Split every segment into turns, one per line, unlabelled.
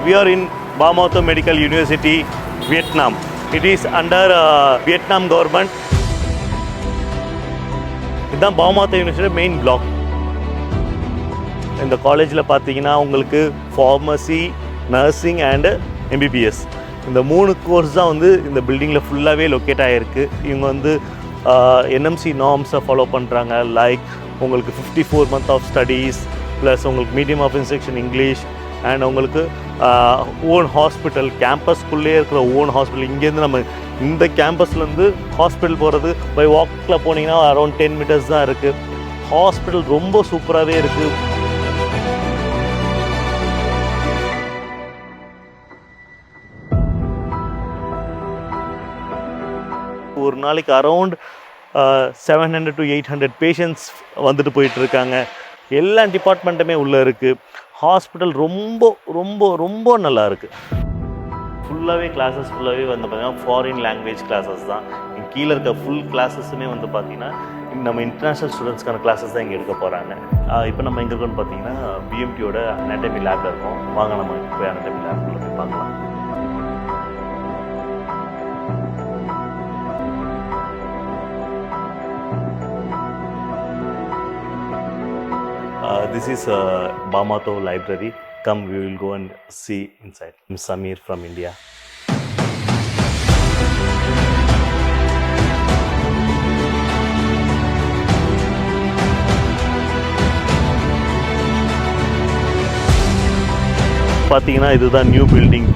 We are in Bamauto Medical University, Vietnam. It is under Vietnam government. இதுதான் பாமாத்தோ university main black. இந்த காலேஜில் பார்த்தீங்கன்னா உங்களுக்கு ஃபார்மசி, நர்சிங் அண்டு MBBS இந்த 3 course தான் வந்து இந்த பில்டிங்கில் ஃபுல்லாகவே லொக்கேட் ஆகிருக்கு. இவங்க வந்து NMC நார்ம்ஸை ஃபாலோ பண்ணுறாங்க. லைக் உங்களுக்கு 54 month ஆஃப் ஸ்டடீஸ் ப்ளஸ் உங்களுக்கு medium of instruction English and உங்களுக்கு ஓன் ஹாஸ்பிட்டல், கேம்பஸ்க்குள்ளே இருக்கிற ஓன் ஹாஸ்பிட்டல். இங்கேருந்து நம்ம இந்த கேம்பஸ்லேருந்து ஹாஸ்பிட்டல் போகிறது பை வாக்கில் போனீங்கன்னா அரௌண்ட் 10 meters தான் இருக்குது. ஹாஸ்பிட்டல் ரொம்ப சூப்பராகவே இருக்குது. ஒரு நாளைக்கு அரௌண்ட் 700 to 800 பேஷண்ட்ஸ் வந்துட்டு போயிட்டுருக்காங்க. எல்லா டிபார்ட்மெண்ட்டுமே உள்ளே இருக்குது. ஹாஸ்பிட்டல் ரொம்ப ரொம்ப ரொம்ப நல்லா இருக்குது. ஃபுல்லாகவே கிளாஸஸ் ஃபுல்லாகவே வந்து பார்த்திங்கன்னா ஃபாரின் லாங்குவேஜ் கிளாஸஸ் தான். கீழே இருக்க ஃபுல் கிளாஸஸுமே வந்து பார்த்திங்கன்னா நம்ம இன்டர்நேஷ்னல் ஸ்டூடெண்ட்ஸ்க்கான கிளாஸஸ் தான் இங்கே எடுக்க போகிறாங்க. இப்போ நம்ம எங்கே இருக்கோம்னு பார்த்தீங்கன்னா BMTயோட அனாட்டமி லேபில் இருக்கோம். வாங்க நம்ம போய் அனாட்டமி லேபில் போய் பார்க்கலாம். This is Bamauto Library. Come, we will go and see inside. I'm Samir from India. பார்த்தீங்கன்னா இதுதான் நியூ பில்டிங்.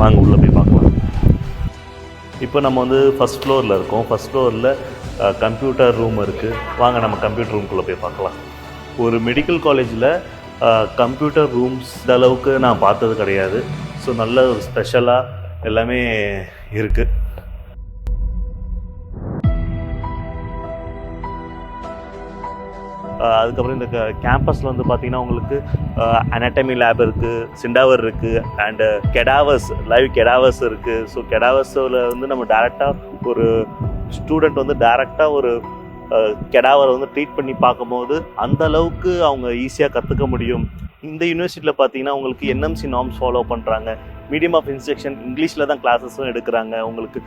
வாங்க உள்ளே போய் பார்க்கலாம். இப்போ நம்ம வந்து ஃபஸ்ட் ஃப்ளோரில் இருக்கோம். ஃபஸ்ட் ஃப்ளோரில் கம்ப்யூட்டர் ரூம் இருக்குது. வாங்க நம்ம கம்ப்யூட்டர் ரூம்குள்ளே போய் பார்க்கலாம். ஒரு மெடிக்கல் காலேஜில் கம்ப்யூட்டர் ரூம்ஸ் இந்த அளவுக்கு நான் பார்த்தது கிடையாது. ஸோ நல்ல ஒரு ஸ்பெஷலாக எல்லாமே இருக்குது. அதுக்கப்புறம் இந்த கேம்பஸில் வந்து பார்த்திங்கன்னா உங்களுக்கு அனாட்டமி லேப் இருக்குது, சிண்டாவர் இருக்குது அண்டு கெடாவர்ஸ், லைவ் கெடாவர்ஸ் இருக்குது. ஸோ கெடாவர்ஸில் வந்து நம்ம டேரெக்டாக ஒரு ஸ்டூடெண்ட் வந்து டேரெக்டாக ஒரு கெடாவரை வந்து ட்ரீட் பண்ணி பார்க்கும்போது அந்த அளவுக்கு அவங்க ஈஸியாக கற்றுக்க முடியும். இந்த யூனிவர்சிட்டியில் பார்த்தீங்கன்னா உங்களுக்கு NMC நார்ம்ஸ் ஃபாலோ பண்ணுறாங்க. மீடியம் ஆஃப் இன்ஸ்ட்ரக்ஷன் இங்கிலீஷில் தான் கிளாஸஸும் எடுக்கிறாங்க. உங்களுக்கு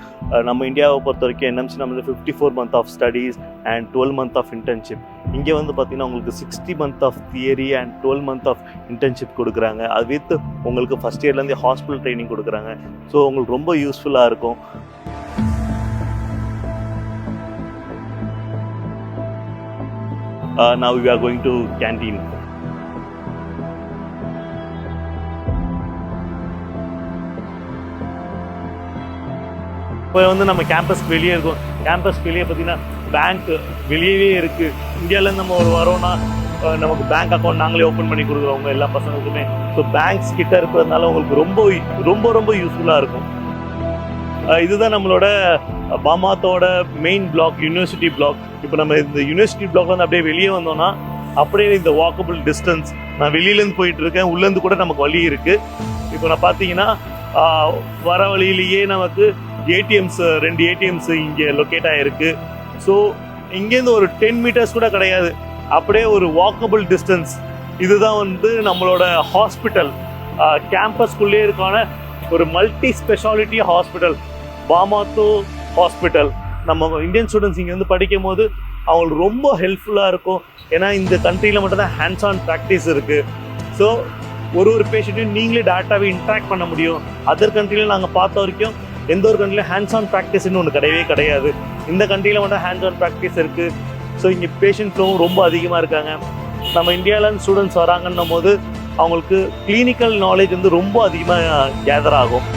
நம்ம இந்தியாவை பொறுத்த வரைக்கும் NMC நம்ம 54 month of studies and 12 month of internship. இங்கே வந்து பார்த்திங்கன்னா உங்களுக்கு 60 month of theory and 12 month of internship கொடுக்குறாங்க. அது வித் உங்களுக்கு ஃபஸ்ட் இயர்லேருந்தே ஹாஸ்பிட்டல் ட்ரைனிங் கொடுக்குறாங்க. ஸோ உங்களுக்கு ரொம்ப யூஸ்ஃபுல்லாக இருக்கும். Now we are going to canteen. இப்போ வந்து நம்ம கேம்பஸ்க்கு வெளியே இருக்கோம். கேம்பஸ்க்கு வெளியே பார்த்தீங்கன்னா பேங்க் வெளியவே இருக்குது. இந்தியாவிலேருந்து நம்ம வரோன்னா நமக்கு பேங்க் அக்கௌண்ட் நாங்களே ஓப்பன் பண்ணி கொடுக்குறவங்க எல்லா பசங்களுக்குமே. ஸோ பேங்க்ஸ் கிட்ட இருக்கிறதுனால உங்களுக்கு ரொம்ப ரொம்ப ரொம்ப யூஸ்ஃபுல்லாக இருக்கும். இதுதான் நம்மளோட பாமாத்தோட மெயின் பிளாக், யூனிவர்சிட்டி பிளாக். இப்போ நம்ம இந்த யூனிவர்சிட்டி பிளாக் வந்து அப்படியே வெளியே வந்தோம்னா அப்படியே இந்த வாக்கபிள் டிஸ்டன்ஸ். நான் வெளியிலேருந்து போயிட்டு இருக்கேன், உள்ளேருந்து கூட நமக்கு வழி இருக்குது. இப்போ நான் பார்த்தீங்கன்னா வர வழியிலேயே நமக்கு ATMs 2 ATMs இங்கே லொக்கேட் ஆகிருக்கு. ஸோ இங்கேருந்து ஒரு 10 meters கூட கிடையாது, அப்படியே ஒரு வாக்கபிள் டிஸ்டன்ஸ். இதுதான் வந்து நம்மளோட ஹாஸ்பிட்டல், கேம்பஸ்குள்ளே இருக்கான ஒரு மல்டி ஸ்பெஷாலிட்டி ஹாஸ்பிட்டல், பாமாத்தோ ஹாஸ்பிட்டல். நம்ம இந்தியன் ஸ்டூடெண்ட்ஸ் இங்கே வந்து படிக்கும் போது அவங்களுக்கு ரொம்ப ஹெல்ப்ஃபுல்லாக இருக்கும். ஏன்னா இந்த கண்ட்ரியில் மட்டும்தான் ஹேண்ட்ஸ் ஆன் ப்ராக்டிஸ் இருக்குது. ஸோ ஒரு பேஷண்ட்டையும் நீங்களே டேரெக்டாகவே இன்ட்ராக்ட் பண்ண முடியும். அதர் கண்ட்ரியில் நாங்கள் பார்த்த வரைக்கும் எந்த ஒரு கண்ட்ரியில் ஹேண்ட்ஸ் ஆன் ப்ராக்டிஸ்ன்னு ஒன்று கிடையவே கிடையாது. இந்த கண்ட்ரியில் மட்டும் ஹேண்ட்ஸ் ஆன் ப்ராக்டிஸ் இருக்குது. ஸோ இங்கே பேஷண்ட் ஃப்ளோவும் ரொம்ப அதிகமாக இருக்காங்க. நம்ம இந்தியாவிலேருந்து ஸ்டூடெண்ட்ஸ் வராங்கன்னும் போது அவங்களுக்கு கிளினிக்கல் நாலேஜ் வந்து ரொம்ப அதிகமாக கேதர் ஆகும்.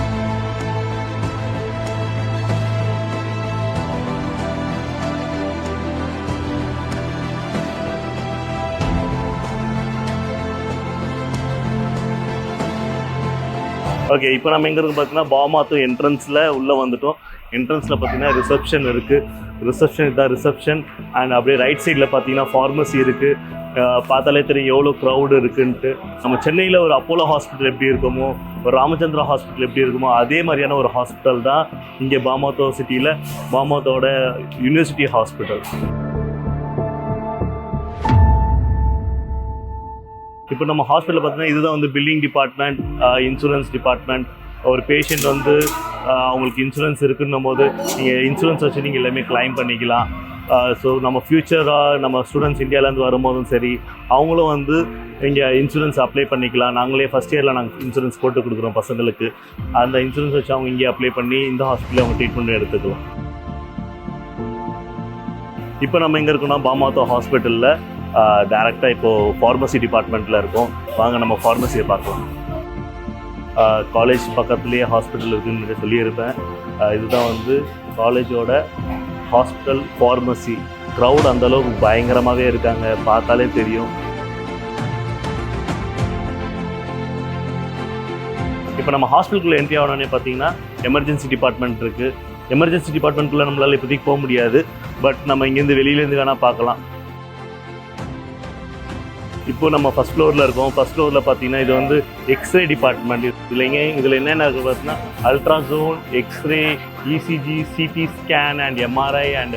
ஓகே, இப்போ நம்ம எங்கே இருக்கு பார்த்தீங்கன்னா பாமாத்தோ என்ட்ரன்ஸில் உள்ளே வந்துட்டோம். என்ட்ரன்ஸில் பார்த்தீங்கன்னா ரிசப்ஷன் இருக்குது. ரிசப்ஷன் இதுதான் ரிசப்ஷன். அண்ட் அப்படியே ரைட் சைடில் பார்த்தீங்கன்னா ஃபார்மசி இருக்குது. பார்த்தாலே தெரியும் எவ்வளோ க்ரௌடு இருக்குன்ட்டு. நம்ம சென்னையில் ஒரு அப்போலோ ஹாஸ்பிட்டல் எப்படி இருக்குமோ, ஒரு ராமச்சந்திரா ஹாஸ்பிட்டல் எப்படி இருக்குமோ, அதே மாதிரியான ஒரு ஹாஸ்பிட்டல் தான் இங்கே பாமோத்தோ சிட்டியில் பாமோத்தோட யூனிவர்சிட்டி ஹாஸ்பிட்டல். இப்போ நம்ம ஹாஸ்பிட்டலில் பார்த்தீங்கன்னா இதுதான் வந்து பில்லிங் டிபார்ட்மெண்ட், இன்சூரன்ஸ் டிபார்ட்மெண்ட். ஒரு பேஷண்ட் வந்து அவங்களுக்கு இன்சூரன்ஸ் இருக்குன்னும் போது நீங்கள் இன்சூரன்ஸ் வச்சு நீங்கள் எல்லாமே கிளைம் பண்ணிக்கலாம். ஸோ நம்ம ஃப்யூச்சராக நம்ம ஸ்டூடெண்ட்ஸ் இந்தியாவிலேருந்து வரும்போதும் சரி, அவங்களும் வந்து இங்கே இன்சூரன்ஸ் அப்ளை பண்ணிக்கலாம். நாங்களே ஃபஸ்ட் இயரில் நாங்கள் இன்சூரன்ஸ் போட்டு கொடுக்குறோம் பசங்களுக்கு. அந்த இன்சூரன்ஸ் வச்சு அவங்க இங்கே அப்ளை பண்ணி இந்த ஹாஸ்பிட்டலில் அவங்க ட்ரீட்மெண்ட் எடுத்துக்கலாம். இப்போ நம்ம எங்கே இருக்கோம்னா பாமோத்தோ ஹாஸ்பிட்டலில் டேரெக்டாக இப்போது ஃபார்மசி டிபார்ட்மெண்ட்டில் இருக்கோம். வாங்க நம்ம ஃபார்மசியை பார்க்கலாம். காலேஜ் பக்கத்துலேயே ஹாஸ்பிட்டல் இருக்குன்னு சொல்லியிருப்பேன். இதுதான் வந்து காலேஜோட ஹாஸ்பிட்டல் ஃபார்மசி. க்ரௌட் அந்தளவுக்கு பயங்கரமாகவே இருக்காங்க, பார்த்தாலே தெரியும். இப்போ நம்ம ஹாஸ்பிட்டலுக்குள்ளே என்ட்ரி ஆகணுன்னே பார்த்தீங்கன்னா எமர்ஜென்சி டிபார்ட்மெண்ட் இருக்குது. எமர்ஜென்சி டிபார்ட்மெண்ட்டுக்குள்ளே நம்மளால் இப்போதைக்கு போக முடியாது, பட் நம்ம இங்கேருந்து வெளியிலேருந்து வேணால் பார்க்கலாம். இப்போ நம்ம ஃபஸ்ட் ஃப்ளோரில் இருக்கோம். ஃபஸ்ட் ஃப்ளோரில் பார்த்தீங்கன்னா இது வந்து எக்ஸ்ரே டிபார்ட்மெண்ட். இதில் என்னென்ன இருக்குது பார்த்தீங்கன்னா ultrasound, X-ray, ECG, CT scan and MRI and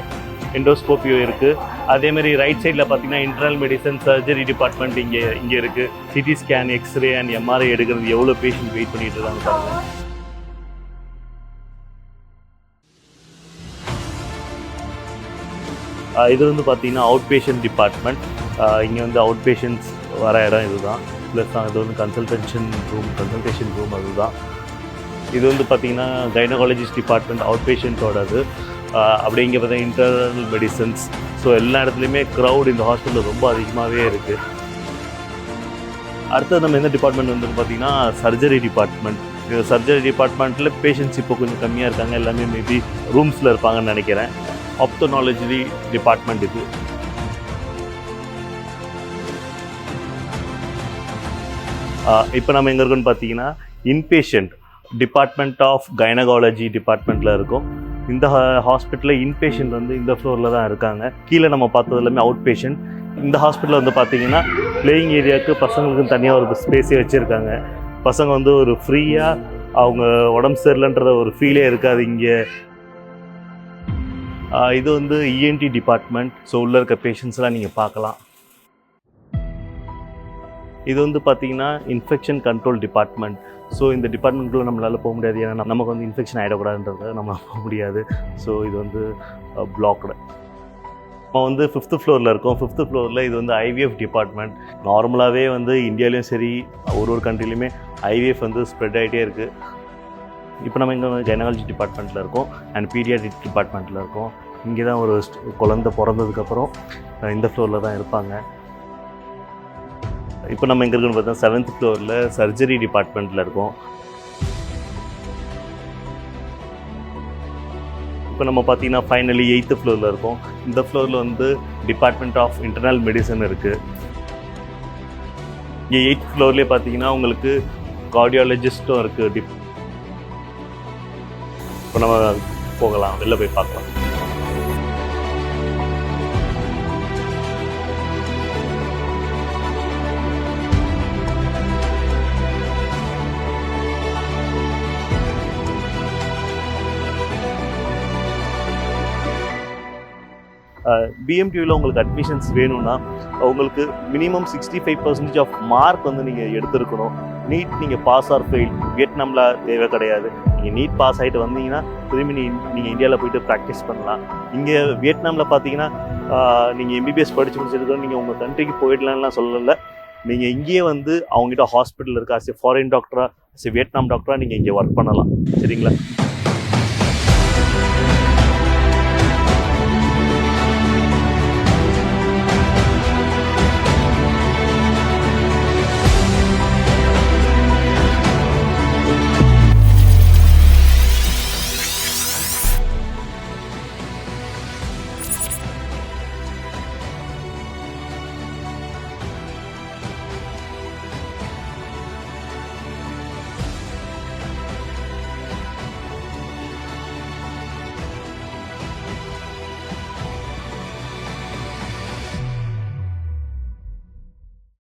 எண்டோஸ்கோப்பியோ இருக்குது. அதேமாதிரி ரைட் சைடில் பார்த்தீங்கன்னா இன்டர்னல் மெடிசன், சர்ஜரி டிபார்ட்மெண்ட் இங்கே இருக்குது. CT scan, X-ray and MRI எடுக்கிறது எவ்வளோ பேஷண்ட் வெயிட் பண்ணிட்டு இருக்காங்க பாருங்கள். இது வந்து பார்த்தீங்கன்னா அவுட் பேஷண்ட் டிபார்ட்மெண்ட். இங்கே வந்து அவுட் பேஷண்ட்ஸ் வர இடம் இதுதான். ப்ளஸ் இது வந்து கன்சல்டேஷன் ரூம் அதுதான். இது வந்து பார்த்திங்கன்னா கைனகாலஜிஸ்ட் டிபார்ட்மெண்ட் அவுட் பேஷண்ட்டோடது. அப்படியே இங்கே பார்த்தீங்கன்னா இன்டர்னல் மெடிசன்ஸ். ஸோ எல்லா இடத்துலையுமே க்ரௌட் இந்த ஹாஸ்பிட்டலில் ரொம்ப அதிகமாகவே இருக்குது. அடுத்தது நம்ம எந்த டிபார்ட்மெண்ட் வந்து பார்த்திங்கன்னா சர்ஜரி டிபார்ட்மெண்ட். சர்ஜரி டிபார்ட்மெண்ட்டில் பேஷண்ட்ஸ் இப்போ கொஞ்சம் கம்மியாக இருக்காங்க, எல்லாமே மேபி ரூம்ஸில் இருப்பாங்கன்னு நினைக்கிறேன். ஆப்தோனாலஜி டிபார்ட்மெண்ட் இது. இப்போ நம்ம எங்கே இருக்கோன்னு பார்த்தீங்கன்னா இன்பேஷண்ட் டிபார்ட்மெண்ட் ஆஃப் கைனகாலஜி டிபார்ட்மெண்ட்டில் இருக்கும். இந்த ஹாஸ்பிட்டலில் இன்பேஷண்ட் வந்து இந்த ஃப்ளோரில் தான் இருக்காங்க. கீழே நம்ம பார்த்தது எல்லாமே அவுட் பேஷண்ட். இந்த ஹாஸ்பிட்டலில் வந்து பார்த்தீங்கன்னா பிளேயிங் ஏரியாவுக்கு பசங்களுக்கு தனியாக ஒரு ஸ்பேஸே வச்சுருக்காங்க. பசங்க வந்து ஒரு ஃப்ரீயாக அவங்க உடம்பு சரியில்லைன்ற ஒரு ஃபீலே இருக்காது இங்கே. இது வந்து இஎன்டி டிபார்ட்மெண்ட். ஸோ உள்ளே இருக்க பேஷண்ட்ஸ்லாம் நீங்கள் பார்க்கலாம். இது வந்து பார்த்தீங்கன்னா இன்ஃபெக்ஷன் கண்ட்ரோல் டிபார்ட்மெண்ட். ஸோ இந்த டிபார்ட்மெண்ட்டில் நம்மளால் போக முடியாது, ஏன்னா நமக்கு வந்து இன்ஃபெக்ஷன் ஆகிடக்கூடாதுன்றத நம்ம போக முடியாது. ஸோ இது வந்து பிளாக்டு. நம்ம வந்து 5th ஃப்ளோரில் இருக்கோம். 5th ஃப்ளோரில் இது வந்து ஐவிஎஃப் டிபார்ட்மெண்ட். நார்மலாகவே வந்து இந்தியாவிலையும் சரி ஒரு கண்ட்ரிலையுமே ஐவிஎஃப் வந்து ஸ்ப்ரெட் ஆகிட்டே இருக்குது. இப்போ நம்ம இங்கே கைனகாலஜி டிபார்ட்மெண்ட்டில் இருக்கோம் அண்ட் பீடியாட்ரிக் டிபார்ட்மெண்ட்டில் இருக்கோம். இங்கே தான் ஒரு குழந்தை பிறந்ததுக்கப்புறம் இந்த ஃப்ளோரில் தான் இருப்பாங்க. இப்போ நம்ம எங்கே இருக்குன்னு பார்த்தா 7th ஃப்ளோரில் சர்ஜரி டிபார்ட்மெண்ட்டில் இருக்கோம். இப்போ நம்ம பார்த்தீங்கன்னா ஃபைனலி 8th ஃப்ளோரில் இருக்கோம். இந்த ஃப்ளோரில் வந்து டிபார்ட்மெண்ட் ஆஃப் இன்டர்னல் மெடிசன் இருக்குது. இங்கே 8th ஃப்ளோர்லேயே பார்த்தீங்கன்னா உங்களுக்கு கார்டியாலஜிஸ்ட்டும் இருக்குது. இப்போ நம்ம போகலாம், வெளில போய் பார்க்கலாம். பிஎம்டியூவில் உங்களுக்கு அட்மிஷன்ஸ் வேணும்னா உங்களுக்கு மினிமம் 65% ஆஃப் மார்க் வந்து நீங்கள் எடுத்துருக்கணும். நீட் நீங்கள் பாஸ் ஆர் ஃபெயில் வியட்நாமில் தேவை கிடையாது. நீங்கள் நீட் பாஸ் ஆகிட்டு வந்தீங்கன்னா திரும்பி நீங்கள் இந்தியாவில் போய்ட்டு ப்ராக்டிஸ் பண்ணலாம். இங்கே வியட்நாமில் பார்த்தீங்கன்னா நீங்கள் எம்பிபிஎஸ் படித்து முடிச்சிருக்கோம், நீங்கள் உங்கள் கண்ட்ரிக்கு போயிடலாம்லாம் சொல்லலை. நீங்கள் இங்கேயே வந்து அவங்ககிட்ட ஹாஸ்பிட்டல் இருக்குது. ஆஸ் எ ஃபாரின் டாக்டராக, ஆஸ் எ வியட்நாம் டாக்டராக நீங்கள் இங்கே ஒர்க் பண்ணலாம். சரிங்களா?